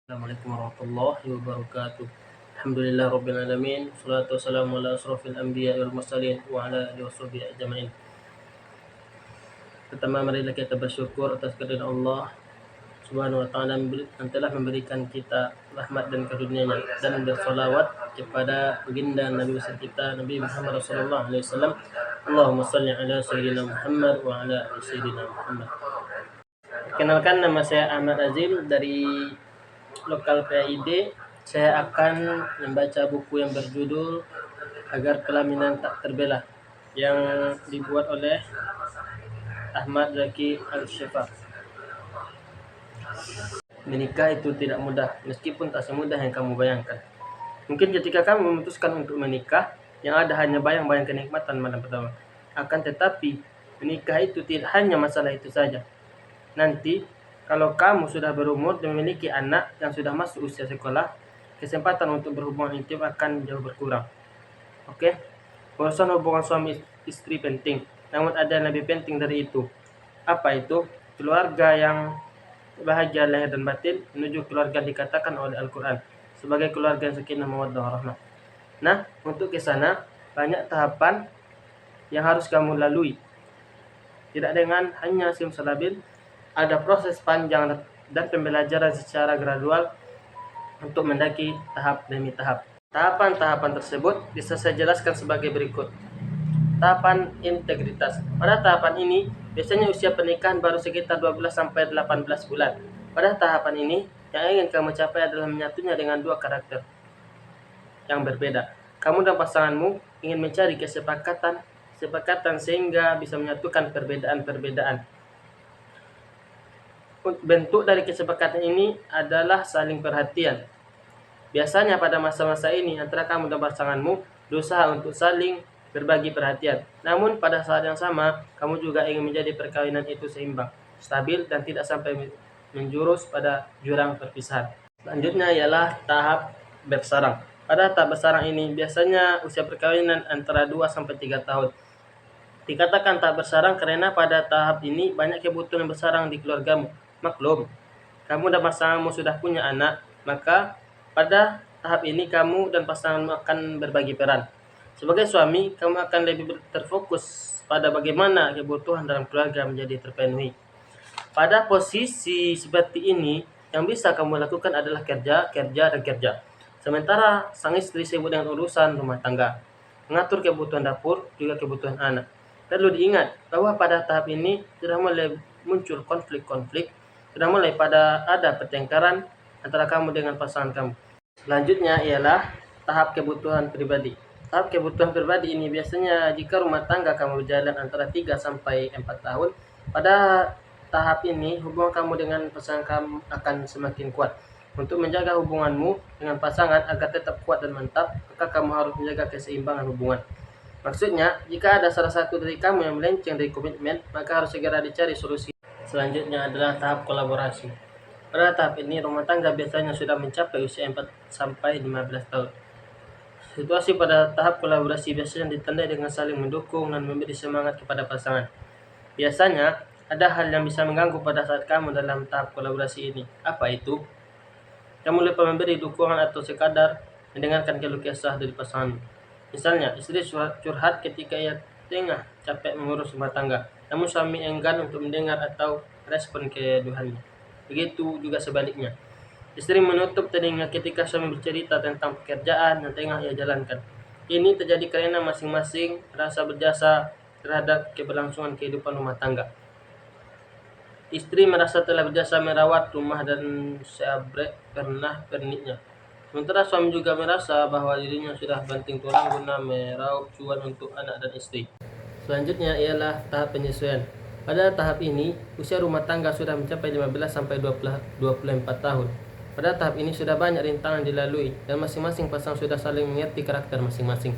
Assalamualaikum warahmatullahi wabarakatuh. Alhamdulillah rabbil alamin. Salatu wassalamu ala asrofil anbiya wal mursalin wa ala alihi washabihi ajmain. Pertama, marilah kita bersyukur atas kehadiran Allah Subhanahu wa taala yang telah memberikan kita rahmat dan karunia-Nya, dan bersolawat kepada baginda Nabi besar kita Nabi Muhammad sallallahu alaihi wasallam. Allahumma shalli ala sayyidina Muhammad wa ala ali sayyidina Muhammad. Kenalkan, nama saya Ahmad Azim dari lokal PAID. Saya akan membaca buku yang berjudul Agar Pelaminan Tak Terbela yang dibuat oleh Ahmad Zaki Al-Syifa. Menikah itu tidak mudah, meskipun tak semudah yang kamu bayangkan. Mungkin ketika kamu memutuskan untuk menikah, yang ada hanya bayang-bayang kenikmatan malam pertama. Akan tetapi, menikah itu tidak hanya masalah itu saja. Nanti, kalau kamu sudah berumur dan memiliki anak yang sudah masuk usia sekolah, kesempatan untuk berhubungan intim akan jauh berkurang. Oke? Urusan hubungan suami istri penting, namun ada yang lebih penting dari itu. Apa itu? Keluarga yang bahagia lahir dan batin menuju keluarga dikatakan oleh Al-Quran sebagai keluarga yang sakinah mawaddah warahmah. Nah, untuk ke sana banyak tahapan yang harus kamu lalui. Tidak dengan hanya simsalabim, ada proses panjang dan pembelajaran secara gradual untuk mendaki tahap demi tahap. Tahapan-tahapan tersebut bisa saya jelaskan sebagai berikut. Tahapan integritas. Pada tahapan ini, biasanya usia pernikahan baru sekitar 12-18 bulan. Pada tahapan ini, yang ingin kamu capai adalah menyatunya dengan dua karakter yang berbeda. Kamu dan pasanganmu ingin mencari kesepakatan sehingga bisa menyatukan perbedaan-perbedaan. Bentuk dari kesepakatan ini adalah saling perhatian. Biasanya pada masa-masa ini, antara kamu dan pasanganmu berusaha untuk saling berbagi perhatian. Namun pada saat yang sama, kamu juga ingin menjadi perkawinan itu seimbang, stabil, dan tidak sampai menjurus pada jurang perpisahan. Selanjutnya ialah tahap bersarang. Pada tahap bersarang ini, biasanya usia perkawinan antara 2-3 tahun. Dikatakan tahap bersarang karena pada tahap ini banyak kebutuhan bersarang di keluargamu. Maklum, kamu dan pasanganmu sudah punya anak, maka pada tahap ini kamu dan pasanganmu akan berbagi peran. Sebagai suami, kamu akan lebih terfokus pada bagaimana kebutuhan dalam keluarga menjadi terpenuhi. Pada posisi seperti ini, yang bisa kamu lakukan adalah kerja. Sementara sang istri sibuk dengan urusan rumah tangga, mengatur kebutuhan dapur, juga kebutuhan anak. Perlu diingat bahwa pada tahap ini sudah mulai muncul konflik-konflik, sudah mulai pada ada pertengkaran antara kamu dengan pasangan kamu. Selanjutnya ialah tahap kebutuhan pribadi. Tahap kebutuhan pribadi ini biasanya jika rumah tangga kamu berjalan antara 3-4 tahun. Pada tahap ini hubungan kamu dengan pasangan kamu akan semakin kuat. Untuk menjaga hubunganmu dengan pasangan agar tetap kuat dan mantap, maka kamu harus menjaga keseimbangan hubungan. Maksudnya, jika ada salah satu dari kamu yang melenceng dari komitmen, maka harus segera dicari solusi. Selanjutnya adalah tahap kolaborasi. Pada tahap ini, rumah tangga biasanya sudah mencapai usia 4-15 tahun. Situasi pada tahap kolaborasi biasanya ditandai dengan saling mendukung dan memberi semangat kepada pasangan. Biasanya, ada hal yang bisa mengganggu pada saat kamu dalam tahap kolaborasi ini. Apa itu? Kamu lupa memberi dukungan atau sekadar mendengarkan keluh kesah dari pasangan. Misalnya, istri curhat ketika ia tengah capek mengurus rumah tangga, namun suami enggan untuk mendengar atau respon keluhannya. Begitu juga sebaliknya. Istri menutup telinga ketika suami bercerita tentang pekerjaan yang tengah ia jalankan. Ini terjadi karena masing-masing merasa berjasa terhadap keberlangsungan kehidupan rumah tangga. Istri merasa telah berjasa merawat rumah dan seabrek perniknya. Sementara suami juga merasa bahwa dirinya sudah banting tulang guna meraup cuan untuk anak dan istri. Selanjutnya ialah tahap penyesuaian. Pada tahap ini, usia rumah tangga sudah mencapai 15-24 tahun. Pada tahap ini sudah banyak rintangan dilalui dan masing-masing pasangan sudah saling mengerti karakter masing-masing.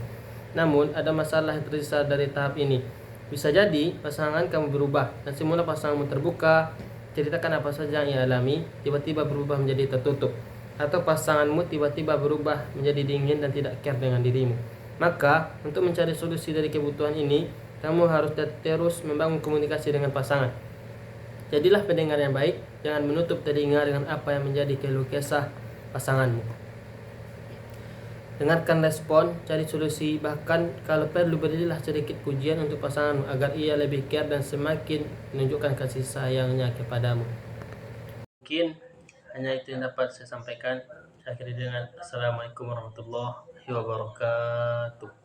Namun, ada masalah yang tersisa dari tahap ini. Bisa jadi pasangan kamu berubah dan semula pasanganmu terbuka, ceritakan apa saja yang ia alami, tiba-tiba berubah menjadi tertutup. Atau pasanganmu tiba-tiba berubah menjadi dingin dan tidak care dengan dirimu. Maka, untuk mencari solusi dari kebutuhan ini, kamu harus terus membangun komunikasi dengan pasangan. Jadilah pendengar yang baik, Jangan menutup telinga dengan apa yang menjadi keluh kesah pasanganmu. Dengarkan respon, cari solusi, bahkan kalau perlu berilah sedikit pujian untuk pasanganmu agar ia lebih care dan semakin menunjukkan kasih sayangnya kepadamu. Mungkin hanya itu yang dapat saya sampaikan. Saya akhiri dengan Assalamualaikum warahmatullahi wabarakatuh.